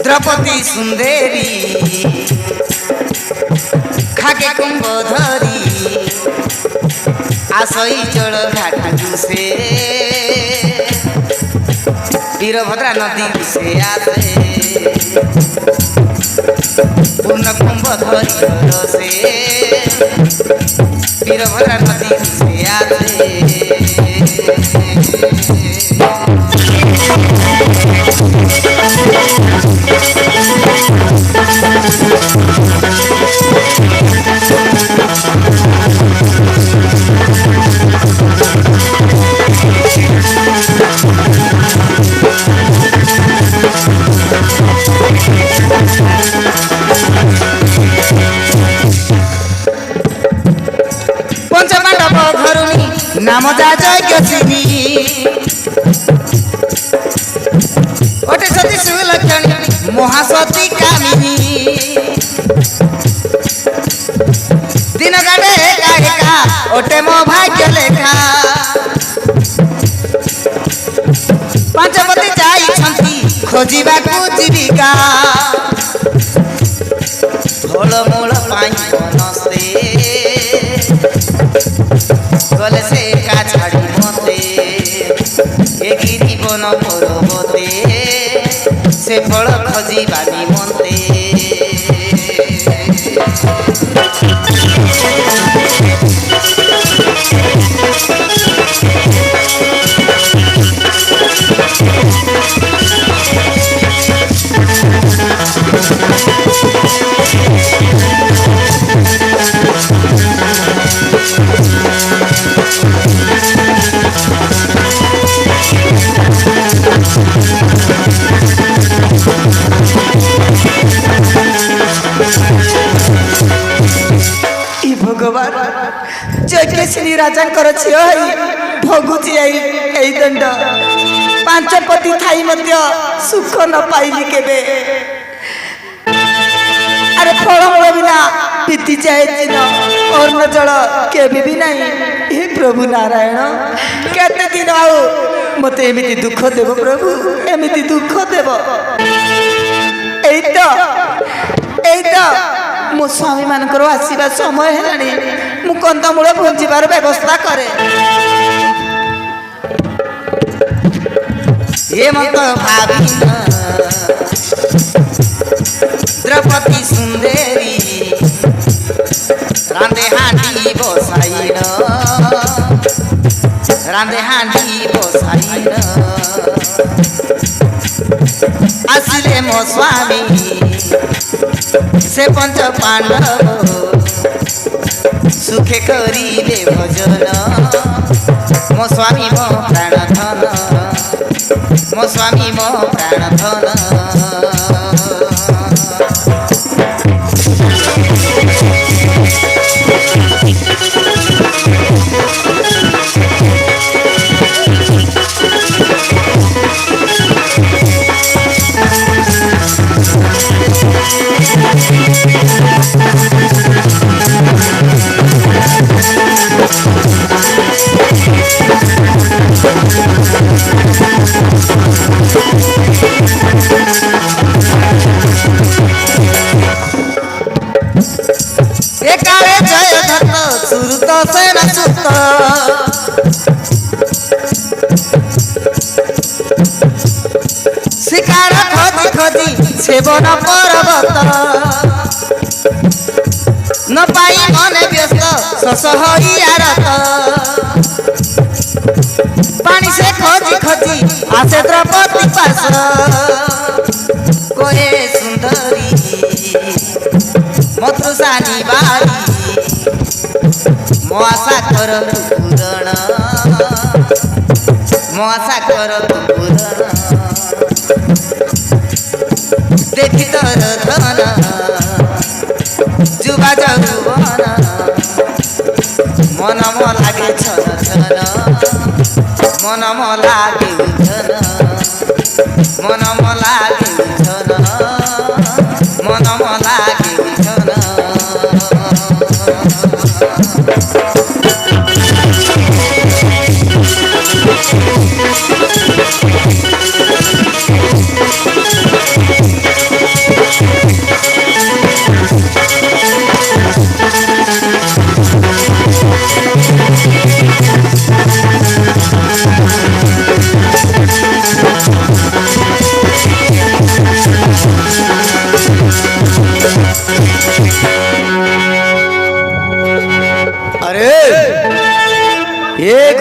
द्रौपदी सुंदरी खाके कुंभ धरी आसई जल घाट से वीरभद्रा नदी से आसे पूर्ण कुंभ धरी से वीरभद्रा नदी से आसे पंचपांडव घरुनी नाम जाजय गसिनी ओटे सती सुलक्षणी महासती कामिनी दिन गाड़े एका ओटे मो भाग्य लेखा पांचपति जाई खोजिबा को जीविका फलमूल पाई बनसे गले से का छाड़ी मते ए गिरी बन पर्वते से फल खोजिबा निमंते भगवान जयकेशिनी राजा कर भोगुची आई दंड पांचपति थाई मध्य सुख न पाइली केबे अरे फलमूल बिना बीती जाए दिन और न जल केबे भी नहीं हे प्रभु नारायण केते दिन आउ मते एमिति दुख देव प्रभु एमिति दुख देव एइतो मो स्वामी मानकर आसीबा समय हेलानी मु कंदमूल भोजिबार व्यवस्था करे ये मत भाभी द्रौपदी सुंदरी रांधे हांडी बसाइन आसिले मो स्वामी से पंच पांडव सुखे करिले भजन मो स्वामी मो प्राण धन मो स्वामी मो प्राण धन शिकार खोजी खोजी सेवन पर्वत न पाई मने व्यस्त शश हरियारत पानी से खोजी खोजी आसे द्रौपदी पास कोहे सुंदरी मधुसानी बारी मो आशा कर पूरण मो आशा कर पूरण देखी तर धन जुबा जौवन मन म लागे छन छन मन म लागे उधन मन म लागे उधन मन म लागे उधन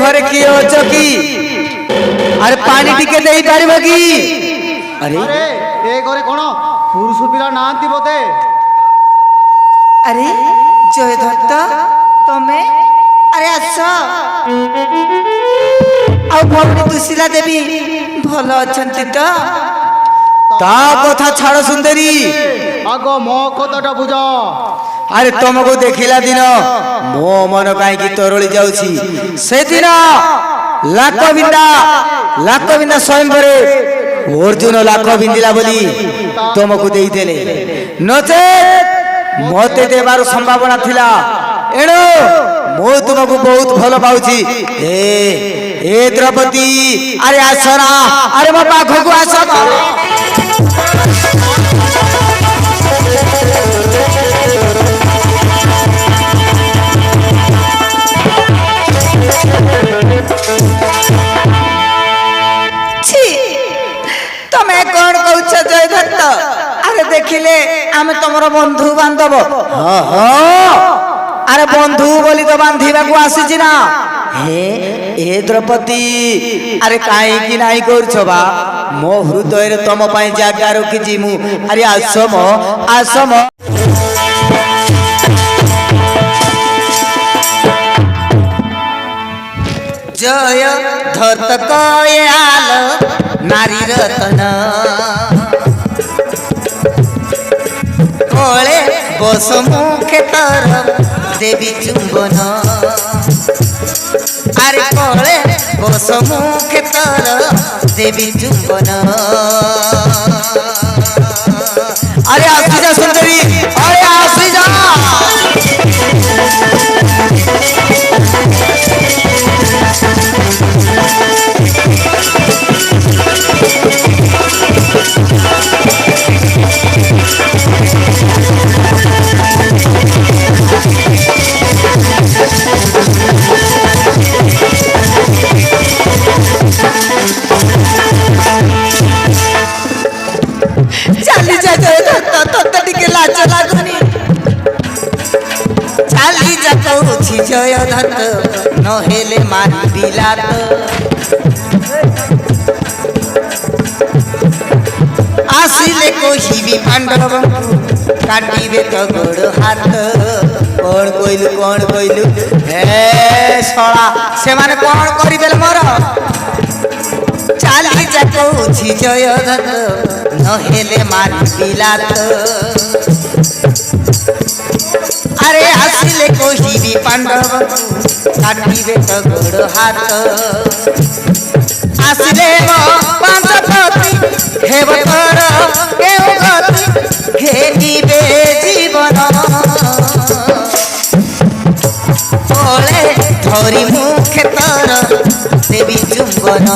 घरे किए अछ कि अरे पानी टिके देई पारिबो कि अरे ए घरे कोन पुरुष पिला नांती बोते अरे जय दत्त तमे अरे आस आ भौणी दुशिला देवी भल अछंती तो ता कथा छाड़ सुंदरी आगो मो कथाटा बुझ अरे तुमको देखिला दिन मो मन कहीं तरली जाऊँ से दिन लाख बिंदा स्वयं अर्जुन लाख बिंदिला बोली तुमको देदेले नचेत मते देवार संभावना थिला एणु मु तुमको बहुत भल पाउची ए द्रौपदी अरे आसना अरे मो पाखक आस तमे कौन कौच जय दत्त अरे देखिले आमे तुमर बंधु बांधव अरे बंधु बोली तो बांधिबा को आसीछि ना हे ए द्रौपदी अरे काई कि नाही करछ बा मो हृदय रे तम पई जागा रखि जिमु अरे आसम जय धरत कयाल नारी रतन कोळे बस मुखे तर देवी चुंबन अरे कोळे बस मुखे तर देवी चुंबन अरे आसी जा सुंदरी अरे आसी जा चाली जा जय दत्त तोते टिके लाज लागुनी चाली जा कहूछि जय दत्त न हेले मारी बिलात आसिले कोहिबी पांडव काटिबे तो गोड़ हाथ कौन कइलु हे सळा से माने कौन करिदेल मोर चाली जा कहूछि जय दत्त न हेले मारी बिलात अरे आसिले कोहिबी पांडव काटिबे तो गोड़ हाथ आसिले मो पांच पति हेब तर केउ गति घेनिबे जीवन कोळे धरी मुखे तर देवी चुंबन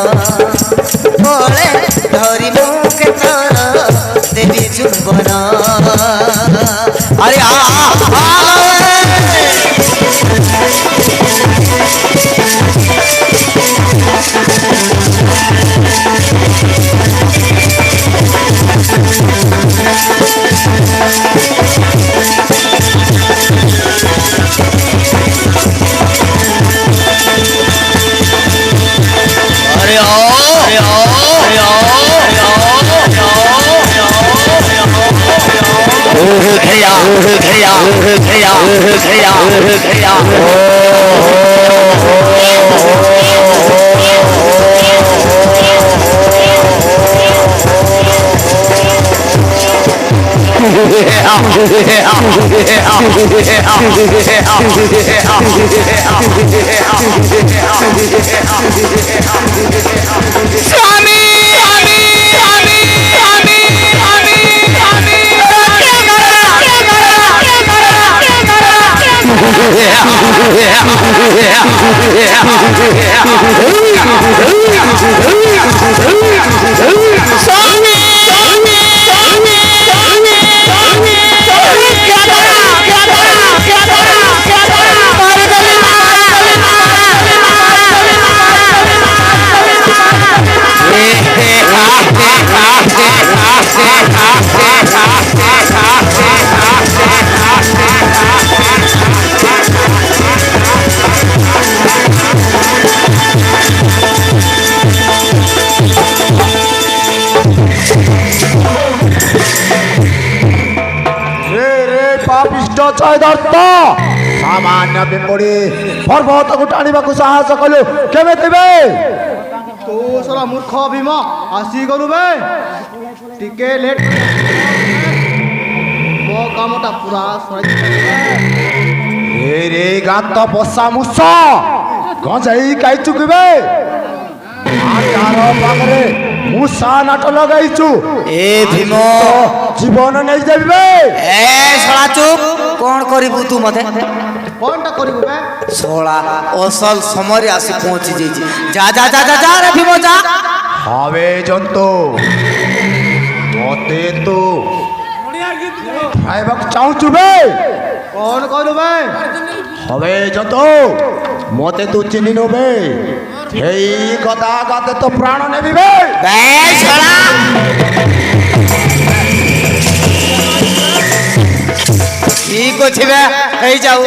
कोळे धरी मुखे तर देवी चुंबन अरे রে রে ପାପିଷ୍ଟ ଚୈଦର୍ତ୍ତ ସାମାନ୍ୟ ପିମ୍ପୁଡ଼ି ପର୍ବତକୁ ଟାଣିବାକୁ ସାହସ କଲୁ କେମିତି ବେ? ତୁ ଶଳା ମୂର୍ଖ ଭୀମ ଆସିଗଲୁ ବେ ଟିକେ ଲେଟ୍ ମୋ କାମଟା ପୁରା ରେ ରେ ଗାତ ପଶା ମୂଷ ଗଞ୍ଜେଇ ଖାଇଛୁ କି ବେ? ଆଚାର ପାଖରେ ମୂଷା ନାଟ ଲଗାଇଛୁ ଏ ଭୀମ ଜୀବନ ନେଇଦେବି ବେ। ଏ ଶଳା ଚୁପ କଣ କରିବୁ ତୁ ମତେ କଣଟା କରିବୁ ବେ? ଶଳା ଅସଲ ସମୟରେ ଆସି ପହଞ୍ଚି ଯାଇଛି ଯା ଯା ଯା ଯା ଯା ରେ ଭୀମ ଯା হবে জন্তু মতে তো খাইବାକୁ ଚାହୁଁଛୁ ବେ? କଣ କହିଲୁ ବେ? হবে জন্তু মতে তু চিনি নেবে এই গদা গাতে তো প্রাণ নেবি বে। বে শଳା ঠিক ଅଛି ବେ ହେଇଯାଉ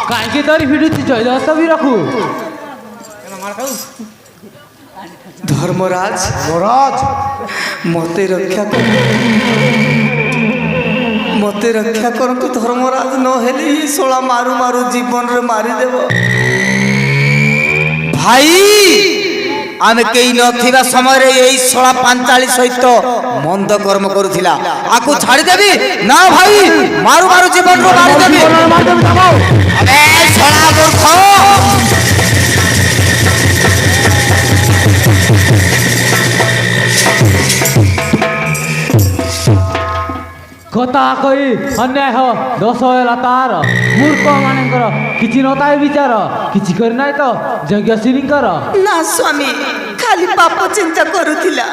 କାହିଁକି ଧରି ଭିଡୁଛି ଜୟଦାସ ବି ରଖୁ ଧର୍ମରାଜ মহারাজ ମତେ ରକ୍ଷା କର ମତେ ରକ୍ଷା କରନ୍ତୁ ଧର୍ମରାଜ ନହେଲେ ଏ ଶଳା ମାରୁ ମାରୁ ଜୀବନରେ ମାରିଦେବ ଭାଇ ଆମେ କେହି ନଥିବା ସମୟରେ ଏଇ ଶଳା ପାଞ୍ଚାଳି ସହିତ ମନ୍ଦ କର୍ମ କରୁଥିଲା ଆକୁ ଛାଡ଼ିଦେବି ନା ଭାଇ ମାରୁ ମାରୁ ଜୀବନରୁ ମାରିଦେବି ଆବେ ଶଳା ମୂର୍ଖ କଥା କଥା କହି ଅନ୍ୟାୟ ଦୋଷ ହେଲା ତାର ମୂର୍ଖ ମାନଙ୍କର କିଛି ନଥାଏ ବିଚାର କିଛି କରିନାହିଁ ତ ଯଜ୍ଞଶ୍ରୀଙ୍କର ନା ସ୍ୱାମୀ ଖାଲି ପାପ ଚିନ୍ତା କରୁଥିଲା।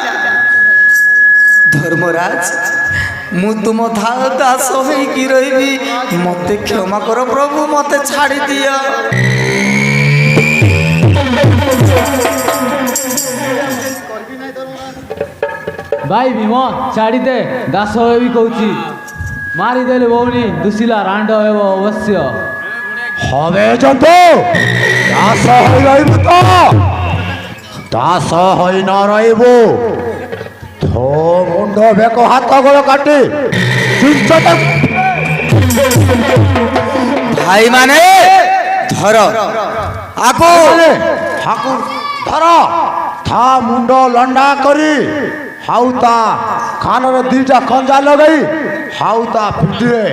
ଧର୍ମରାଜ ମୁଁ ତୁମ ଦାସ ହେଇକି ରହିବି ମତେ କ୍ଷମା କର ପ୍ରଭୁ ମତେ ଛାଡ଼ି ଦିଅ। ଭାଇ ଭୀମ ଛାଡ଼ିଦେ ଦାସ ହେବି କହୁଛି ମାରିଦେଲେ ଭଉଣୀ ଦୁସିଲା ରାଣ୍ଡ ହେବ ଅବଶ୍ୟ। হবে জন্তু দাস হই রইব তো দাস হই ন রইব তো মুন্ড বেক হাত গোড় কাটি চুঞ্চতে ভাই মানে ধর আগো হাকু ধর থা মুন্ড লন্ডা করি হাউতা কানরে দুইটা খঞ্জা লগাই হাউতা পিঠিরে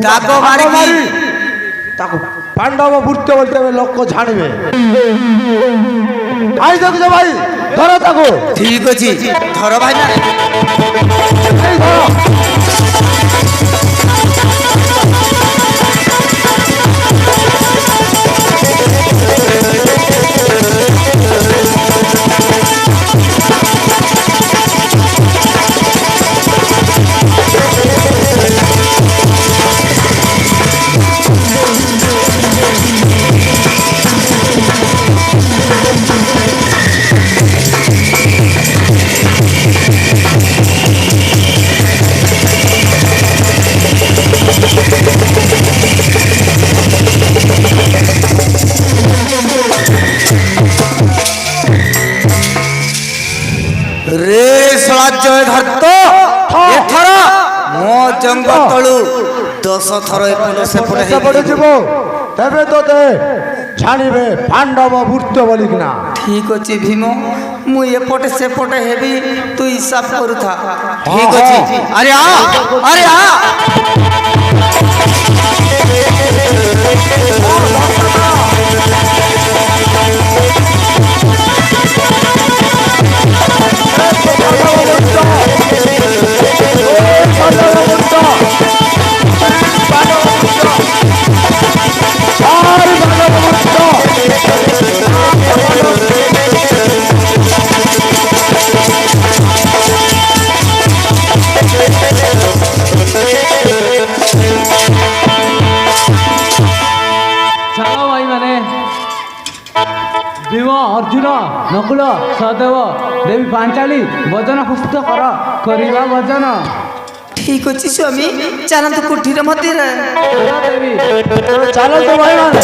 তাকো মারিকি তাকে পাণ্ডব বুঝতে বলতে হবে লোক জানিবে আই দেখছ ভাই ধরো তাকে ঠিক আছে ধর ভাই মানে এই ধরো রে জয় ধরত এথর মো জঙ্গ তলু 10 থর এপট সেপট সেপটে যাব তবে তোতে জানিবে পাণ্ডব বুঝতে বলি কিনা ঠিক আছে ভীম মু এপটে সেপটে হেবি তুই হিসাব করুথা ঠিক আছে আরে আ আরে আ ଚାଲ ଭାଇମାନେ ଭୀମ ଅର୍ଜୁନ ନକୁଳ ସହଦେବ ଦେବୀ ପାଞ୍ଚାଳି ଭଜନ ପ୍ରସ୍ତୁତ କରିବା ଭଜନ। ঠিক আছে স্বামী চালন্তু কুঠির মধ্যে ଚାଲ ଦେବୀ ଚାଲ ତ ଭାଇ ମାନେ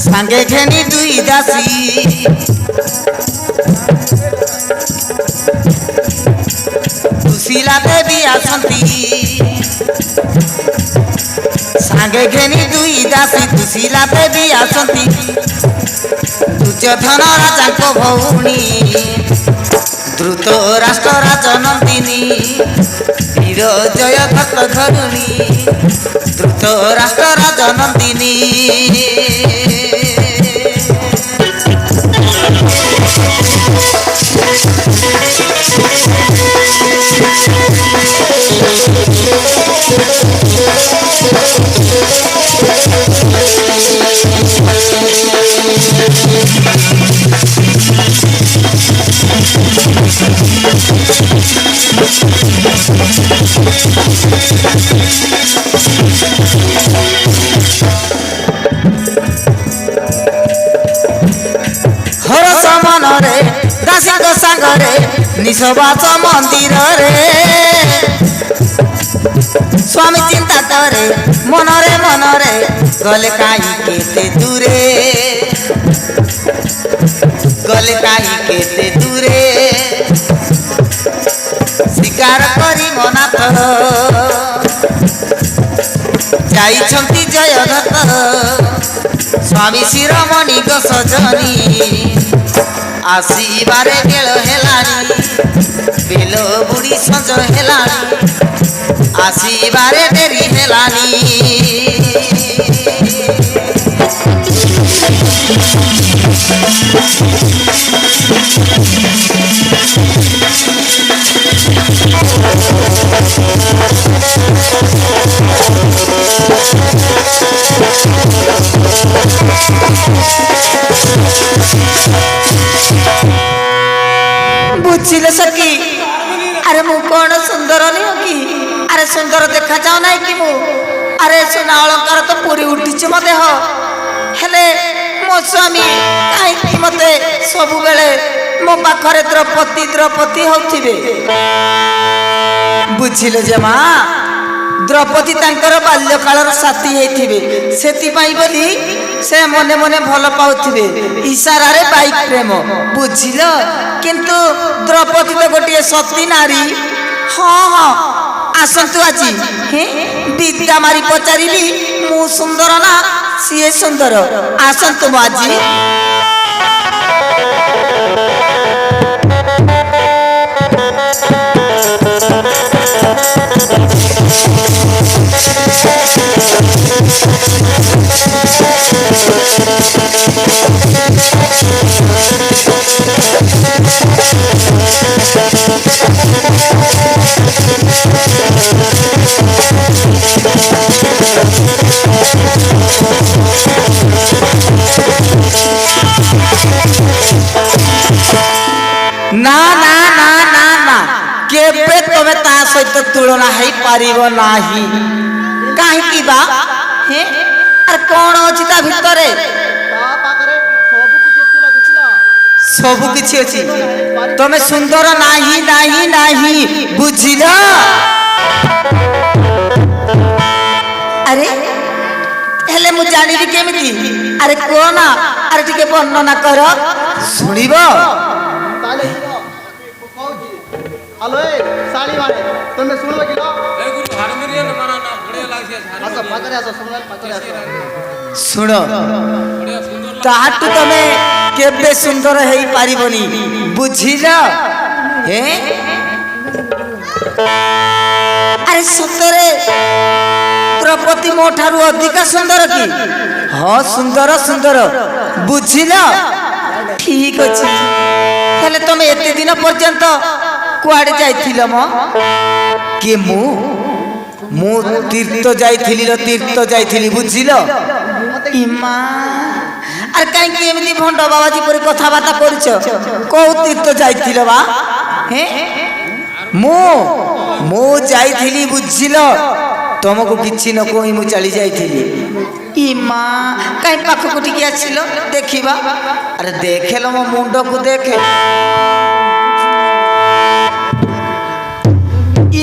সাঙ্গে ঘেনি দুই দাসী সুশীলা দেবী আসন্তি সাঙ্গে ঘেনি দুই দাসী সুশীলা দেবী আসন্তি দুর্যোধন রাজাঙ্ক ভৌণী দ্রুত রাষ্ট্র রাজনন্দিনী বীর জয় ভক্ত ধরুণী দ্রুত রাষ্ট্র রাজনন্দিনী হরস মনরে দাসীଙ୍କ ସାଙ୍ଗରେ ନିଶବାସ ମନ୍ଦିରରେ স্বামী চিন্তা করে মনরে মনরে গলে কাই কেতে দূরে গলে কাই কেতে দূরে স্বীকার করি মনাথর যাইছন্তি জয়দত্ত স্বামী শিরোমণি গো সজনী আসিবারে বেଳ ହେଲାଣି ବେଲ ବୁଢ଼ୀ ସଞ୍ଜ ହେଲାଣି ଆସିବାରେ ଡେରି ହେଲାଣି ବୁଝିଲେ ସଖୀ ଆରେ ମୁଁ କଣ ସୁନ୍ଦର ନୁହଁ କି ଆରେ ସୁନ୍ଦର ଦେଖାଯାଉ ନାହିଁ କି ମୁଁ ଆରେ ସୁନା ଅଳଙ୍କାର ତ ପୁରୀ ଉଠିଛି ମୋ ଦେହ ହେଲେ ମୋ ସ୍ୱାମୀ କାହିଁକି ମତେ ସବୁବେଳେ ମୋ ପାଖରେ ଦ୍ରୌପଦୀ ଦ୍ରୌପଦୀ ହଉଥିବେ ବୁଝିଲେ ଯେ ମା ଦ୍ରୌପଦୀ ତାଙ୍କର ବାଲ୍ୟକାଳର ସାଥୀ ହେଇଥିବେ ସେଥିପାଇଁ ବୋଲି ସେ ମନେ ମନେ ଭଲ ପାଉଥିବେ ଇଶାରାରେ ବାଇକ ପ୍ରେମ ବୁଝିଲ କିନ୍ତୁ ଦ୍ରୌପଦୀ ତ ଗୋଟିଏ ସତୀ ନାରୀ ହଁ ହଁ ଆସନ୍ତୁ ଆଜି ବିଦ୍ୟା ମାରି ପଚାରିବି ମୁଁ ସୁନ୍ଦର ନା ସିଏ ସୁନ୍ଦର ଆସନ୍ତୁ ମୁଁ ଆଜି ନା ନା ନା ନା ନା କେବେ ତମେ ତା ସହିତ ତୁଳନା ହେଇପାରିବ ନାହିଁ କାହିଁକି ବା ଆରେ କଣ ଅଛି ତା ଭିତରେ ତା ପାଖରେ ସବୁ କିଛି ଅଛି ତମେ ସୁନ୍ଦର ନାହିଁ ନାହିଁ ନାହିଁ ବୁଝିଲ ଆରେ ହେଲେ ମୁଁ ଜାଣିବି କେମିତି ଆରେ କୁହ ନା ଆରେ ଟିକେ ବର୍ଣ୍ଣନା କର ଶୁଣିବ ତାହେଲେ କହୁଛି ଆଲୋ ଏ ଶାଳି ମାନେ ତମେ ଶୁଣିବ କି ଆସ ପାଖରେ ଆସ ପାଖରେ ଆସ ଶୁଣ ତାହାଠୁ ତମେ କେବେ ସୁନ୍ଦର ହେଇପାରିବନି ବୁଝିଲ ଆରେ ସତରେ ଦ୍ରୌପଦୀ ମୋ ଠାରୁ ଅଧିକା ସୁନ୍ଦର କି ହଁ ସୁନ୍ଦର ସୁନ୍ଦର ବୁଝିଲ ଠିକ ଅଛି ହେଲେ ତମେ ଏତେ ଦିନ ପର୍ଯ୍ୟନ୍ତ କୁଆଡେ ଯାଇଥିଲ ମ କି ମୁଁ ତୀର୍ଥ ଯାଇଥିଲି ବୁଝିଲ ଇମା ଆରେ କାହିଁକି ଏମିତି ଭଣ୍ଡ ବାବାଜୀ ପରି କଥାବାର୍ତ୍ତା କରୁଛ କୋଉ ତୀର୍ଥ ଯାଇଥିଲ ବା ମୁଁ ଯାଇଥିଲି ବୁଝିଲ ତମକୁ କିଛି ନ କହି ମୁଁ ଚାଲି ଯାଇଥିଲି ଇମା କାହିଁ ପାଖକୁ ଟିକେ ଆସିଲ ଦେଖିବା ଆରେ ଦେଖେଲ ମୋ ମୁଣ୍ଡକୁ ଦେଖେ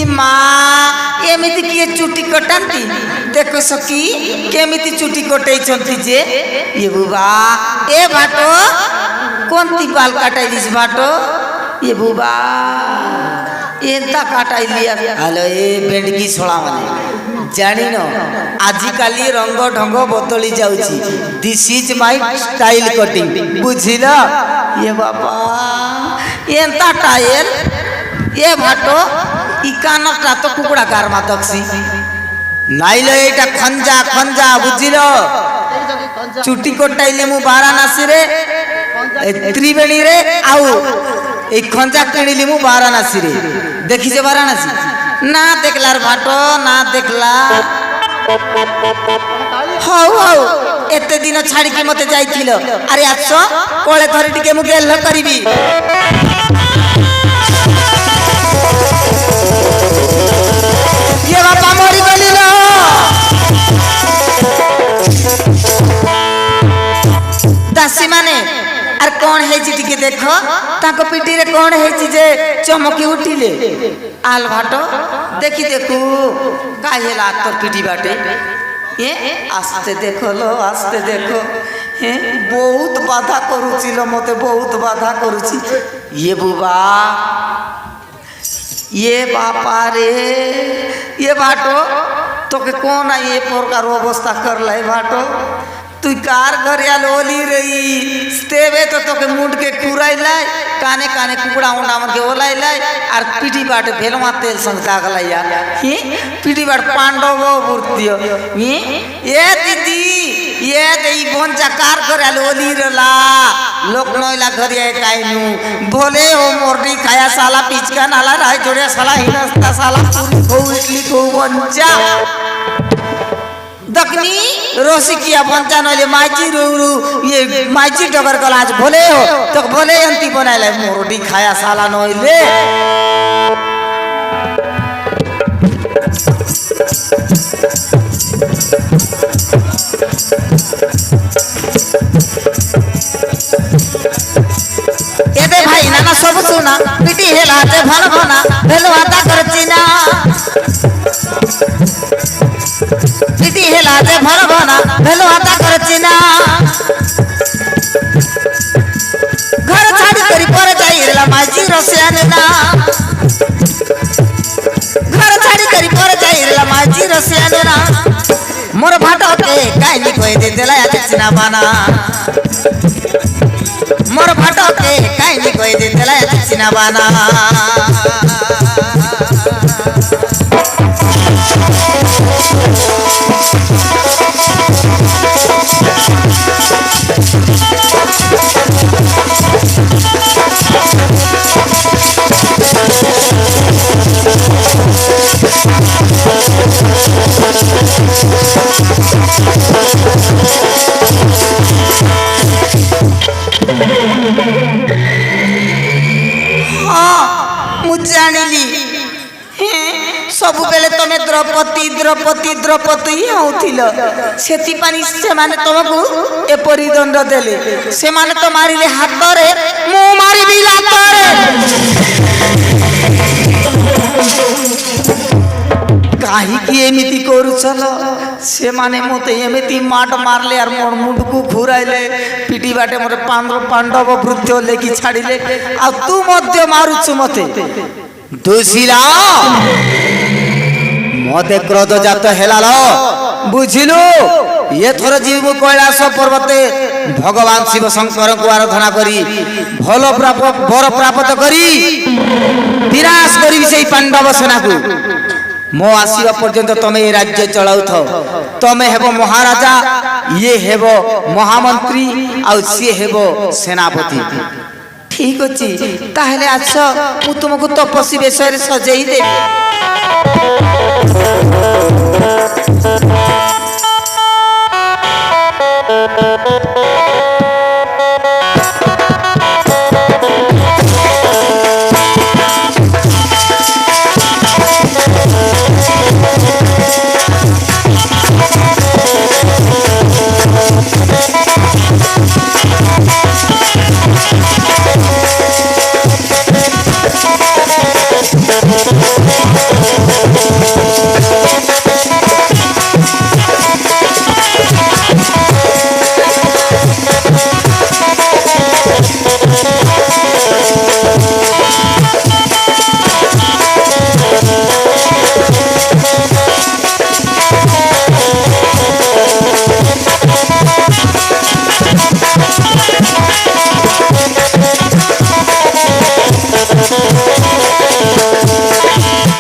ଇମା ଏମିତି କିଏ ଚୁଟି କଟାନ୍ତି ଦେଖ ସଖୀ କେମିତି ଚୁଟି କଟେଇଛନ୍ତି ଯେ ଏ ବୁବା ଏ ଭାଟ কোনটি বাল কাটাইলিস ভাটো এ বুবা এন্তা কাটাইলি হ্যালো এ বেডকি শোলা মানে জানিন আজকালি রঙ ঢঙ্গ বদলি যাଉଛି this is my style cutting বুঝিল এ বাবা এন্তা টাইল এ ভাটো ই কানটা তো কুকুড়া গারমা দক্সি নাইলে এটা খঞ্জা খঞ্জা বুঝিল চুটি কটাইলে মু বারাণসী রে ত্রিবেণী রে আউ এই খঞ্জা কিনিলি মু বারাণসী রে দেখিছে বারাণসী না দেখলার ভাটো না দেখলা হও হও এতে দিন ছাড়িকি মতে যাইছিল আরে আছ কোলে ধরে টিকে মু গেল করিবি ये बापा मोरी गली लो दासी माने आर कौन है ହେଇଛି ଟିକେ ଦେଖ ତାଙ୍କ ପିଠିରେ କଣ ହେଇଛି ଯେ ଚମକି ଉଠିଲେ ଆଲ ଭାଟ ଦେଖି ଦେଖୁ କାଇ ହେଲା তোর পিঠি বাটে এ আস্তে দেখো লো আস্তে দেখো হ্যাঁ বহুত বাধা করুছিল মতে বহুত বাধা করুছি ইয়ে বুবা ইয়ে বাপা রে ইয়ে ভাটো তোকে কোন এ প্রকার অবস্থা করলাই ভাটো তুই কার ঘরে আলো ওলি রই তেবে তো তোকে মুন্ডকে খুরাইলাই কানে কানে কুকুড়া উন্ডা আমাকে ওলাইলাই আর পিঠি বাটে ভেলমা তেল সঙ্গে দাগলাইয়া হি পিঠি বাট পাণ্ডব বুর্তিও হি এ দিদি এ এই বঞ্চা কার ঘরে আলো ওলি রলা লোক নইলা ঘরে কাইনু ভোলে ও মোরডি খায়া সালা পিচকা নালা রাই জোড়ে সালা হিনস্তা সালা পুরি খৌ ইডলি খৌ বঞ্চা दखनी रोसी किया बंचा नले माइची रू ये माइची डगर गला आज भोले हो तो भोले अंती बनाइले मोरडी खाया साला नइले एदे भाई नाना सब सुना पिटी हेला ते भन भना भेलो आता करची ना पिटी हेला ते भन भना भेलो आता करची ना घर छाड़ी करी पर जाई रेला माजी रसियाने ना घर छाड़ी करी पर जाई रेला माजी रसियाने ना मोर भाटो के काई नी कोई दे देला या चिना बाना मोर भाटो के काई नी कोई दे देला या चिना बाना सब बेले तमे द्रौपदी द्रौपदी द्रौपदी होथिल सेति पानी से माने तुमको एपरी दंड देले से माने तो मारिले हाथ रे मु मारी भी लात रे काहे की एमिति करू चलो से माने मते एमिति माट मारले और मोर मुंड को घुराइले पिटी बाटे मोर पांडव वृद्ध लेकी छाड़िले आ तू मध्य मारुछु मते दोषीला मते क्रोध जात हेलालो बुझिलु ये थोर जीव कैलाश पर्वते भगवान शिव शंकर को आराधना करी भल वर प्राप्त करी विनाश करी से पांडव सेना को मो आसीबा पर्यंत तमे ए राज्य चलाउ थो तमे हेबो महाराजा ये हेबो महामंत्री आ से हेबो सेनापति ठीक अछि ताहले आछ मु तुमको तपस्वी बेसर सजेई देबी